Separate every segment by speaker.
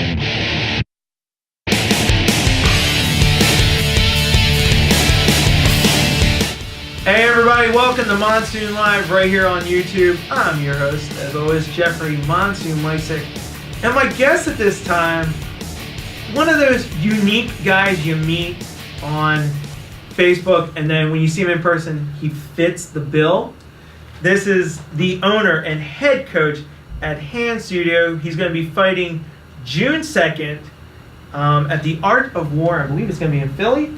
Speaker 1: Hey everybody, welcome to Monsoon Live right here on YouTube. I'm your host, as always, Jeffrey Monsoon Lysick. And my guest at this time, one of those unique guys you meet on Facebook, and then when you see him in person, he fits the bill. This is the owner and head coach at Hand Studio. He's going to be fighting June 2nd at the Art of War. I believe it's going to be in Philly.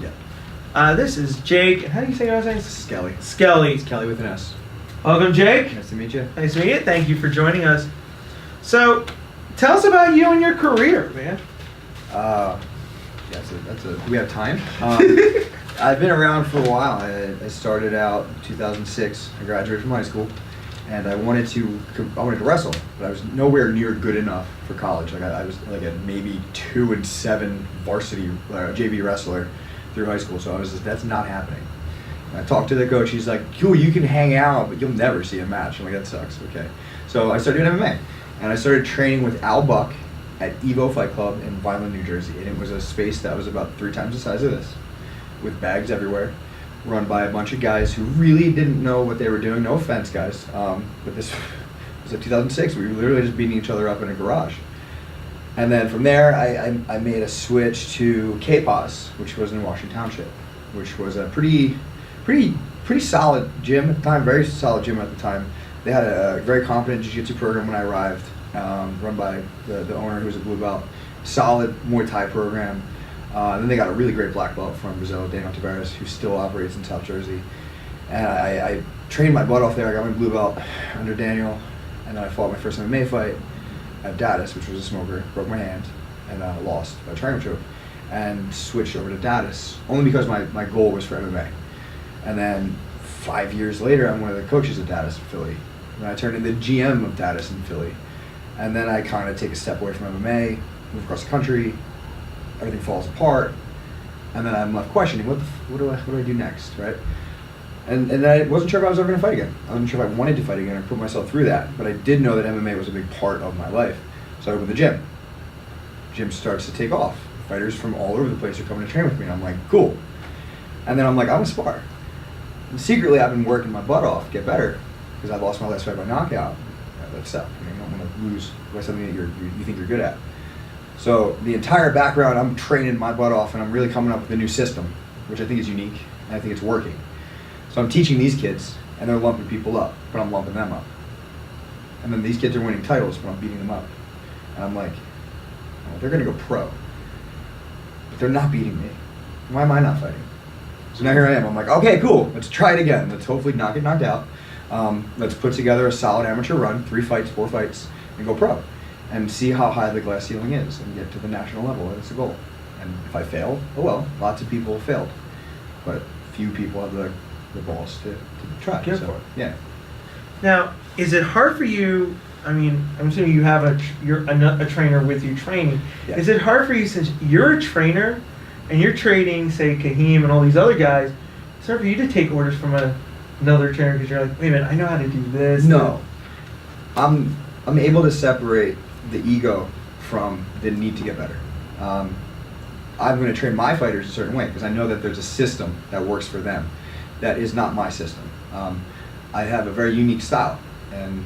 Speaker 2: Yeah.
Speaker 1: This is Jake. How do you say your last name?
Speaker 2: Skelly.
Speaker 1: Skelly.
Speaker 2: It's Kelly with an S.
Speaker 1: Welcome, Jake.
Speaker 2: Nice to meet you.
Speaker 1: Nice to meet you. Thank you for joining us. So, tell us about you and your career, man.
Speaker 2: Do we have time? I've been around for a while. I started out in 2006. I graduated from high school, and I wanted to wrestle, but I was nowhere near good enough for college. Like I was like a maybe 2-7 varsity JV wrestler through high school, so I was just, that's not happening. And I talked to the coach. He's like, "Cool, you can hang out, but you'll never see a match." I'm like, "That sucks." Okay, so I started doing MMA, and I started training with Al Buck at Evo Fight Club in Vineland, New Jersey, and it was a space that was about 3 times the size of this, with bags everywhere, run by a bunch of guys who really didn't know what they were doing. No offense, guys, but this was like 2006. We were literally just beating each other up in a garage. And then from there, I made a switch to KPOS, which was in Washington Township, which was a pretty solid gym at the time, very solid gym at the time. They had a very competent jiu-jitsu program when I arrived, run by the owner, who was a blue belt, solid Muay Thai program. Then they got a really great black belt from Brazil, Daniel Tavares, who still operates in South Jersey. And I trained my butt off there. I got my blue belt under Daniel, and then I fought my first MMA fight at Datus, which was a smoker, broke my hand, and lost by triangle choke, and switched over to Datus, only because my goal was for MMA. And then 5 years later, I'm one of the coaches at Datus in Philly. And I turned into GM of Datus in Philly. And then I kind of take a step away from MMA, move across the country, everything falls apart, and then I'm left questioning, what do I do next, right? And I wasn't sure if I was ever going to fight again. I wasn't sure if I wanted to fight again or put myself through that, but I did know that MMA was a big part of my life. So I opened the gym. Gym starts to take off. Fighters from all over the place are coming to train with me, and I'm like, cool. And then I'm like, I want to spar. And secretly, I've been working my butt off, get better, because I lost my last fight by knockout. That sucked. You don't want to lose by something that you think you're good at. So the entire background, I'm training my butt off, and I'm really coming up with a new system, which I think is unique, and I think it's working. So I'm teaching these kids, and they're lumping people up, but I'm lumping them up. And then these kids are winning titles, but I'm beating them up. And I'm like, oh, they're going to go pro. But they're not beating me. Why am I not fighting? So now here I am. I'm like, okay, cool. Let's try it again. Let's hopefully not get knocked out. Let's put together a solid amateur run, 3 fights, 4 fights, and go pro. And see how high the glass ceiling is and get to the national level. That's the goal. And if I fail, oh well. Lots of people failed. But few people have the balls to try.
Speaker 1: Go for it.
Speaker 2: Yeah.
Speaker 1: Now, is it hard for you? I mean, I'm assuming you have you're a trainer with you training.
Speaker 2: Yeah.
Speaker 1: Is it hard for you, since you're a trainer and you're training, say, Kahim and all these other guys? It's hard for you to take orders from another trainer because you're like, wait a minute, I know how to do this.
Speaker 2: No, I'm able to separate the ego from the need to get better. I'm going to train my fighters a certain way because I know that there's a system that works for them. That is not my system. I have a very unique style, and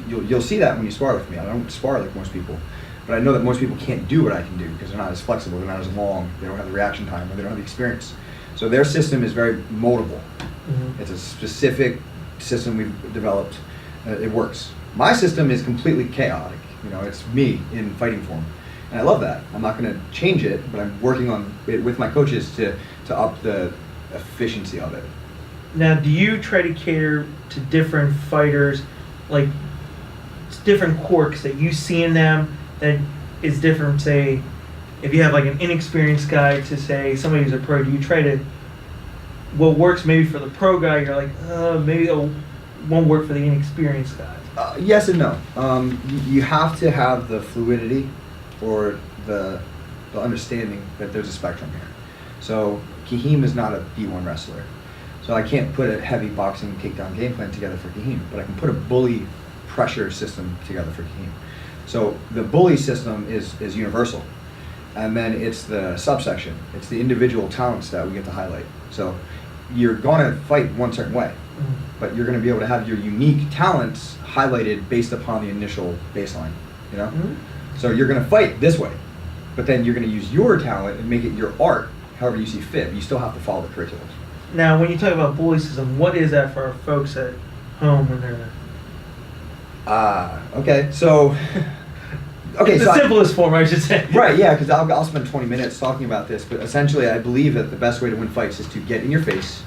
Speaker 2: you'll see that when you spar with me. I don't spar like most people, but I know that most people can't do what I can do because they're not as flexible, they're not as long, they don't have the reaction time, or they don't have the experience. So their system is very moldable. Mm-hmm. It's a specific system we've developed. It works. My system is completely chaotic. You know, it's me in fighting form, and I love that. I'm not going to change it, but I'm working on it with my coaches to up the efficiency of it.
Speaker 1: Now, do you try to cater to different fighters, like different quirks that you see in them that is different? Say, if you have like an inexperienced guy to say somebody who's a pro, do you try to, what works maybe for the pro guy, you're like, maybe it won't work for the inexperienced guy?
Speaker 2: Yes and no. You have to have the fluidity or the understanding that there's a spectrum here. So Kahim is not a D1 wrestler. So I can't put a heavy boxing takedown game plan together for Kahim, but I can put a bully pressure system together for Kahim. So the bully system is universal. And then it's the subsection. It's the individual talents that we get to highlight. So you're gonna fight one certain way, but you're gonna be able to have your unique talents highlighted based upon the initial baseline, you know? So you're gonna fight this way, but then you're gonna use your talent and make it your art, however you see fit. But you still have to follow the curriculum.
Speaker 1: Now, when you talk about bully system, what is that for our folks at home when they're...
Speaker 2: Okay, so... Okay,
Speaker 1: the simplest form, I should say.
Speaker 2: Right, yeah, because I'll spend 20 minutes talking about this, but essentially I believe that the best way to win fights is to get in your face,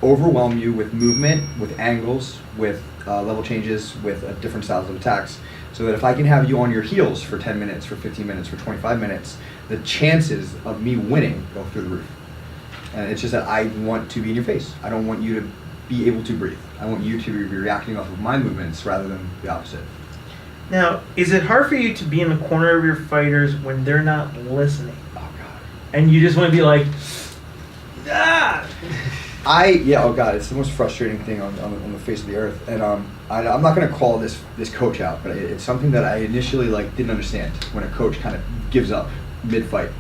Speaker 2: overwhelm you with movement, with angles, with level changes, with different styles of attacks, so that if I can have you on your heels for 10 minutes, for 15 minutes, for 25 minutes, the chances of me winning go through the roof. And it's just that I want to be in your face. I don't want you to be able to breathe. I want you to be reacting off of my movements rather than the opposite.
Speaker 1: Now, is it hard for you to be in the corner of your fighters when they're not listening?
Speaker 2: Oh God.
Speaker 1: And you just want to be like, ah!
Speaker 2: Oh God, it's the most frustrating thing on the face of the earth. And I'm not gonna call this coach out, but it's something that I initially didn't understand when a coach kind of gives up mid-fight.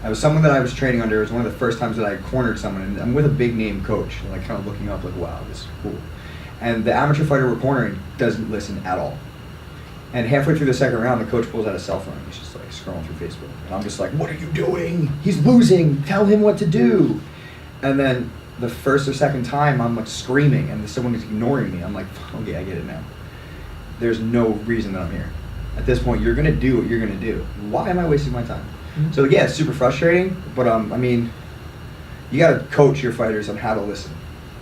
Speaker 2: I was someone that I was training under. It was one of the first times that I cornered someone, and I'm with a big name coach, and kind of looking up wow, this is cool. And the amateur fighter we're cornering doesn't listen at all. And halfway through the second round, the coach pulls out a cell phone. He's just scrolling through Facebook. And I'm just like, what are you doing? He's losing. Tell him what to do. And then the first or second time, I'm screaming, and someone is ignoring me. I'm like, okay, I get it now. There's no reason that I'm here. At this point, you're going to do what you're going to do. Why am I wasting my time? Mm-hmm. So yeah, it's super frustrating. But I mean, you got to coach your fighters on how to listen.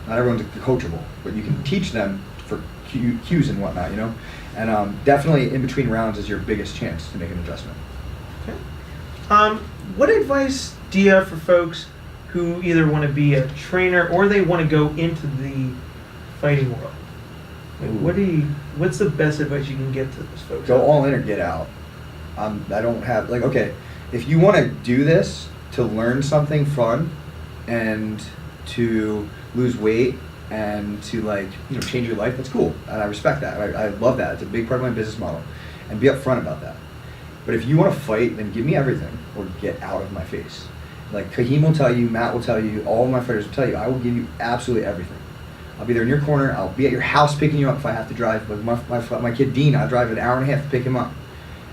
Speaker 2: Not everyone's coachable, but you can teach them for cues and whatnot, you know? And definitely in between rounds is your biggest chance to make an adjustment.
Speaker 1: Okay. What advice do you have for folks who either want to be a trainer or they want to go into the fighting world? What's the best advice you can get to those folks?
Speaker 2: Go all in or get out. I don't have, okay, if you want to do this to learn something fun and to lose weight and to change your life, that's cool, and I respect that. I love that. It's a big part of my business model, and be upfront about that. But if you want to fight, then give me everything or get out of my face. Kahim will tell you, Matt will tell you, all of my fighters will tell you, I will give you absolutely everything. I'll be there in your corner. I'll be at your house picking you up if I have to drive. With my kid Dean, I'll drive an hour and a half to pick him up.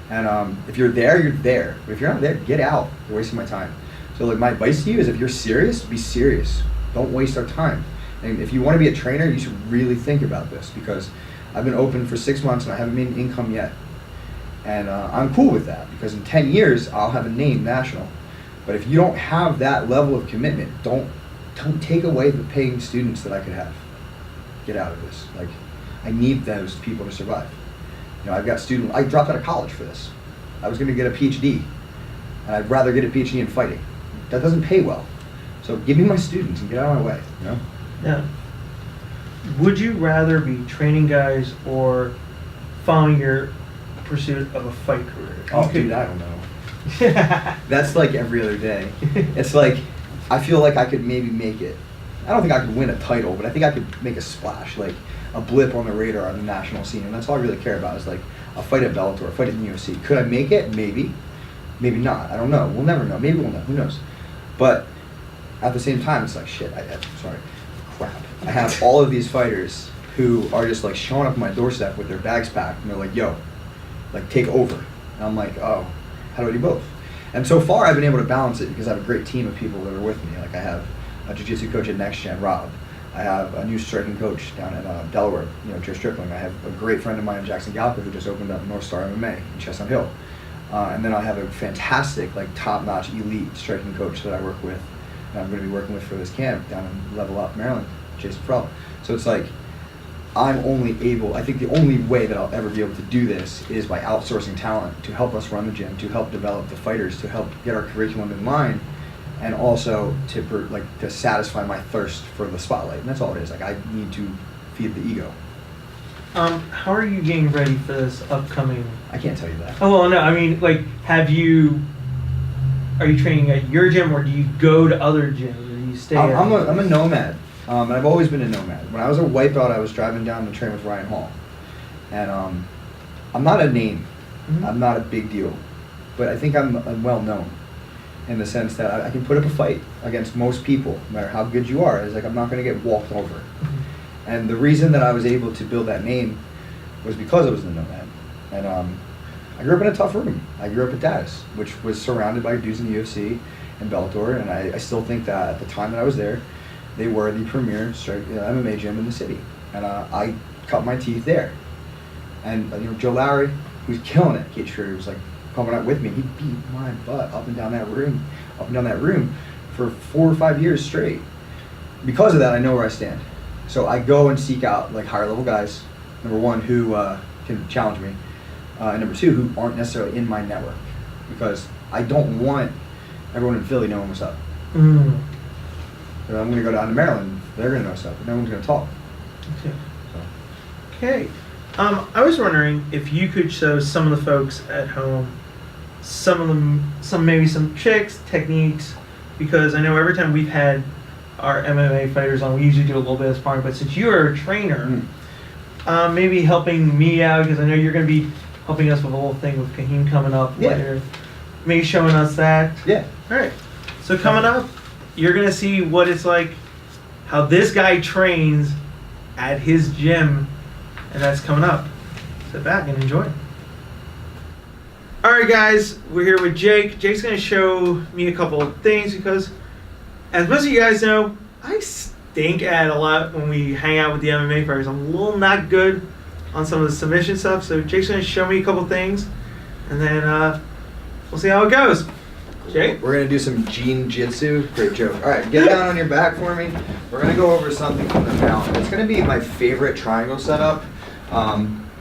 Speaker 2: And if you're there, you're there. But if you're not there, get out. You're wasting my time. So my advice to you is, if you're serious, be serious. Don't waste our time. And if you want to be a trainer, you should really think about this, because I've been open for 6 months and I haven't made an income yet. And I'm cool with that, because in 10 years, I'll have a name national. But if you don't have that level of commitment, don't take away the paying students that I could have. Get out of this. I need those people to survive. I've got students, I dropped out of college for this. I was going to get a PhD, and I'd rather get a PhD in fighting. That doesn't pay well. So give me my students and get out of my way,
Speaker 1: Yeah. Would you rather be training guys or following your pursuit of a fight career?
Speaker 2: Dude, I don't know. That's every other day. It's I feel like I could maybe make it. I don't think I could win a title, but I think I could make a splash, a blip on the radar on the national scene. And that's all I really care about, is a fight at Bellator, a fight at the UFC. Could I make it? Maybe. Maybe not. I don't know. We'll never know. Maybe we'll know. Who knows? But at the same time, it's shit. Crap. I have all of these fighters who are just showing up at my doorstep with their bags packed, and they're yo, take over. And I'm oh, how do I do both? And so far, I've been able to balance it because I have a great team of people that are with me. I have a jiu-jitsu coach at Next Gen, Rob. I have a new striking coach down in Delaware, Joe Strickling. I have a great friend of mine, Jackson Galka, who just opened up North Star MMA in Chestnut Hill. And then I have a fantastic, top-notch elite striking coach that I work with, and I'm going to be working with for this camp down in Level Up, Maryland, Jason Frell. So it's I'm only able, I think the only way that I'll ever be able to do this is by outsourcing talent to help us run the gym, to help develop the fighters, to help get our curriculum in line, and also to satisfy my thirst for the spotlight. And that's all it is. I need to feed the ego.
Speaker 1: How are you getting ready for this upcoming?
Speaker 2: I can't tell you that.
Speaker 1: Oh, well, no. I mean, are you training at your gym, or do you go to other gyms, or do you stay?
Speaker 2: I'm a nomad. And I've always been a nomad. When I was a white belt, I was driving down to train with Ryan Hall. And I'm not a name.
Speaker 1: Mhm.
Speaker 2: I'm not a big deal. But I think I'm well known in the sense that I can put up a fight against most people, no matter how good you are. It's like I'm not going to get walked over. And the reason that I was able to build that name was because I was the nomad. And I grew up in a tough room. I grew up at Dallas, which was surrounded by dudes in the UFC and Bellator, and I still think that at the time that I was there, they were the premier MMA gym in the city. And I cut my teeth there. And Joe Lowry, who's killing it, Kate Schroeder, was like coming out with me. He beat my butt up and down that room for 4 or 5 years straight. Because of that, I know where I stand. So I go and seek out like higher level guys, number one, who can challenge me, and number two, who aren't necessarily in my network, because I don't want everyone in Philly knowing what's up.
Speaker 1: Mm.
Speaker 2: So I'm going to go down to Maryland, they're going to know stuff, but no one's going to talk.
Speaker 1: Okay.
Speaker 2: So.
Speaker 1: Okay. I was wondering if you could show some of the folks at home maybe some tricks, techniques, because I know every time we've had our MMA fighters on, we usually do a little bit of sparring, but since you're a trainer, maybe helping me out, because I know you're going to be helping us with the whole thing with Kahim coming up later. Maybe showing us that.
Speaker 2: Yeah.
Speaker 1: All right. So coming up, you're going to see what it's like, how this guy trains at his gym, and that's coming up. Sit back and enjoy. All right, guys, we're here with Jake. Jake's going to show me a couple of things because, as most of you guys know, I stink at a lot when we hang out with the MMA fighters. I'm a little not good on some of the submission stuff, so Jake's going to show me a couple things, and then we'll see how it goes. Jake?
Speaker 2: We're going to do some Jin-Jitsu. Great joke. All right, get down on your back for me. We're going to go over something from the mount. It's going to be my favorite triangle setup.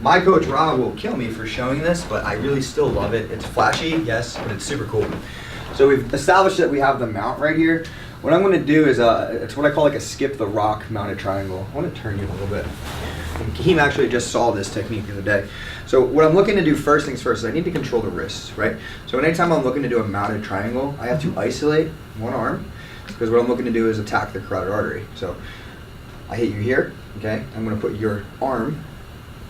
Speaker 2: My coach Rob will kill me for showing this, but I really still love it. It's flashy, yes, but it's super cool. So we've established that we have the mount right here. What I'm going to do is, it's what I call like a skip the rock mounted triangle. I want to turn you a little bit. And Kahim actually just saw this technique the other day. So what I'm looking to do first things first is I need to control the wrists, right? So anytime I'm looking to do a mounted triangle, I have to isolate one arm, because what I'm looking to do is attack the carotid artery. So I hit you here, okay? I'm going to put your arm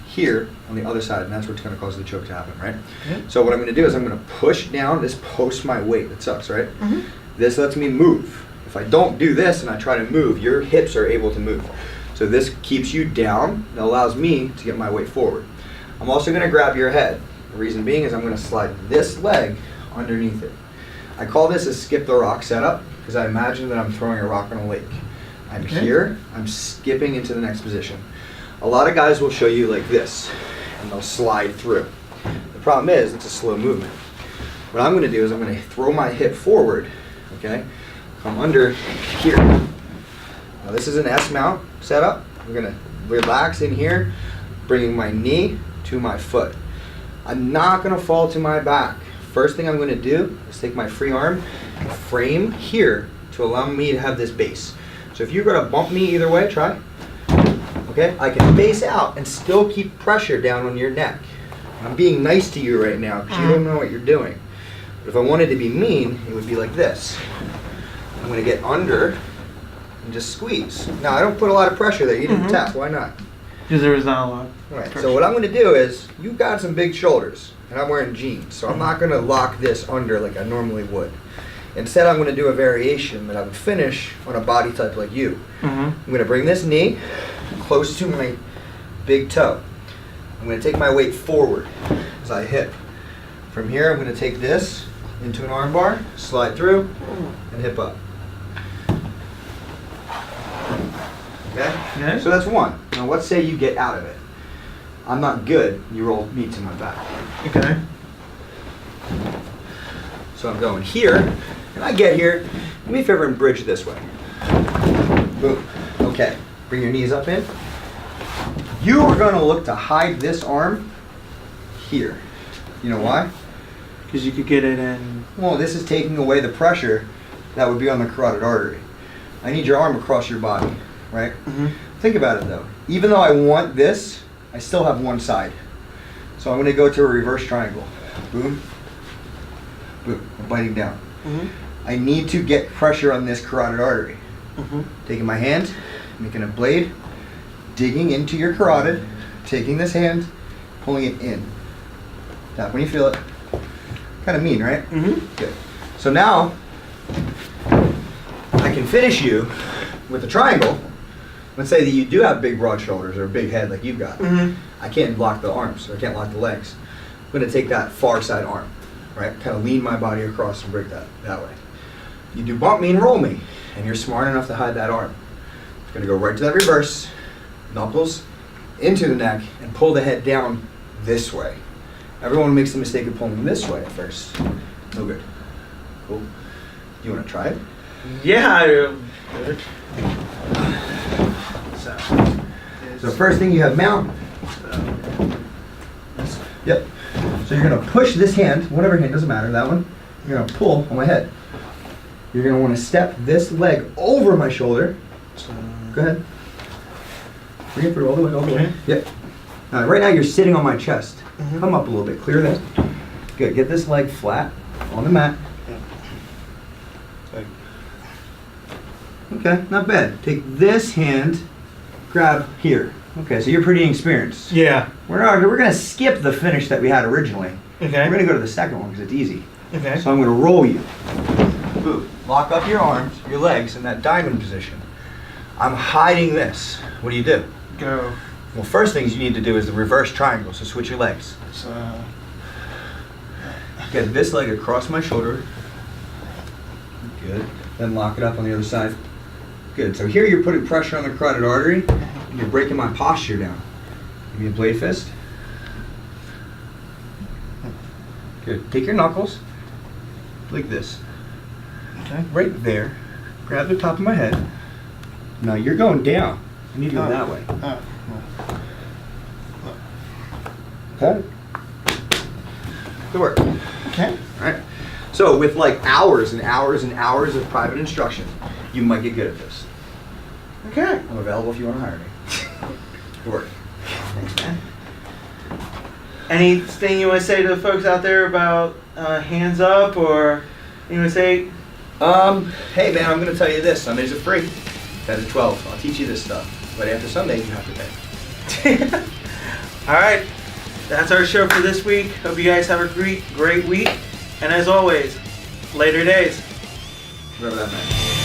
Speaker 2: here on the other side, and that's what's going to cause the choke to happen, right? Mm-hmm. So what I'm going to do is I'm going to push down. This posts my weight. It sucks, right? Mm-hmm. This lets me move. If I don't do this and I try to move, your hips are able to move. So this keeps you down and allows me to get my weight forward. I'm also going to grab your head. The reason being is I'm going to slide this leg underneath it. I call this a skip the rock setup because I imagine that I'm throwing a rock on a lake. I'm here, I'm skipping into the next position. A lot of guys will show you like this, and they'll slide through. The problem is, it's a slow movement. What I'm going to do is I'm going to throw my hip forward, okay? Come under here. Now this is an S mount setup. I'm going to relax in here, bringing my knee to my foot. I'm not going to fall to my back. First thing I'm going to do is take my free arm and frame here to allow me to have this base. So if you're going to bump me either way, try. Okay, I can base out and still keep pressure down on your neck. I'm being nice to you right now because you don't know what you're doing. But if I wanted to be mean, it would be like this. I'm going to get under and just squeeze. Now, I don't put a lot of pressure there. You didn't tap. Why not?
Speaker 1: Because there was not a lot.
Speaker 2: All right, so what I'm going to do is, you've got some big shoulders, and I'm wearing jeans, so I'm not going to lock this under like I normally would. Instead, I'm going to do a variation that I would finish on a body type like you. I'm going to bring this knee close to my big toe. I'm going to take my weight forward as I hip. From here, I'm going to take this into an arm bar, slide through, and hip up. Okay? So that's one. Now let's say you get out of it. I'm not good, you roll me to my back.
Speaker 1: Okay.
Speaker 2: So I'm going here, and I get here. Do me a favor and bridge this way. Boom. Okay. Bring your knees up in. You are going to look to hide this arm here. You know why?
Speaker 1: Because you could get it in.
Speaker 2: Well, this is taking away the pressure that would be on the carotid artery. I need your arm across your body, right? Think about it though. Even though I want this, I still have one side. So I'm going to go to a reverse triangle. Boom. Boom. I'm biting down. I need to get pressure on this carotid artery. Taking my hand, making a blade, digging into your carotid, taking this hand, pulling it in. Tap when you feel it. Kind of mean, right?
Speaker 1: Mm-hmm.
Speaker 2: Good. So now, I can finish you with a triangle. Let's say that you do have big broad shoulders or a big head like you've got.
Speaker 1: Mm-hmm.
Speaker 2: I can't lock the arms, or I can't lock the legs. I'm going to take that far side arm, right? Kind of lean my body across and break that way. You do bump me and roll me, and you're smart enough to hide that arm. It's going to go right to that reverse, knuckles into the neck, and pull the head down this way. Everyone makes the mistake of pulling this way at first. No good. Cool. You want to try it?
Speaker 1: Yeah, I do.
Speaker 2: So first thing you have mount. Yep. So you're going to push this hand, whatever hand, doesn't matter, that one. You're going to pull on my head. You're going to want to step this leg over my shoulder. Go ahead. Bring it through all the way, all the way. Yep. Right now you're sitting on my chest.
Speaker 1: Mm-hmm.
Speaker 2: Come up a little bit, clear that. Good, get this leg flat on the mat. Okay, not bad. Take this hand, grab here. Okay, so you're pretty experienced.
Speaker 1: Yeah.
Speaker 2: We're gonna skip the finish that we had originally.
Speaker 1: Okay.
Speaker 2: We're gonna go to the second one because it's easy.
Speaker 1: Okay.
Speaker 2: So I'm gonna roll you. Boom. Lock up your arms, your legs in that diamond position. I'm hiding this. What do you do?
Speaker 1: Go.
Speaker 2: Well, first things you need to do is the reverse triangle. So switch your legs.
Speaker 1: So.
Speaker 2: Get this leg across my shoulder. Good. Then lock it up on the other side. Good. So here you're putting pressure on the carotid artery. And you're breaking my posture down. Give me a blade fist. Good. Take your knuckles. Like this.
Speaker 1: Okay.
Speaker 2: Right there. Grab the top of my head. Now you're going down. You need to go that way. Okay. Good work.
Speaker 1: Okay.
Speaker 2: All right. So with like hours and hours and hours of private instruction, you might get good at this.
Speaker 1: Okay.
Speaker 2: I'm available if you want to hire me. Good work. Thanks, man.
Speaker 1: Anything you want to say to the folks out there about hands up, or you want to say?
Speaker 2: Hey man, I'm going to tell you this. Sundays are free. 10 to 12. I'll teach you this stuff. But after Sunday, you have to pay.
Speaker 1: All right. That's our show for this week. Hope you guys have a great week. And as always, later days.
Speaker 2: Whatever that meant.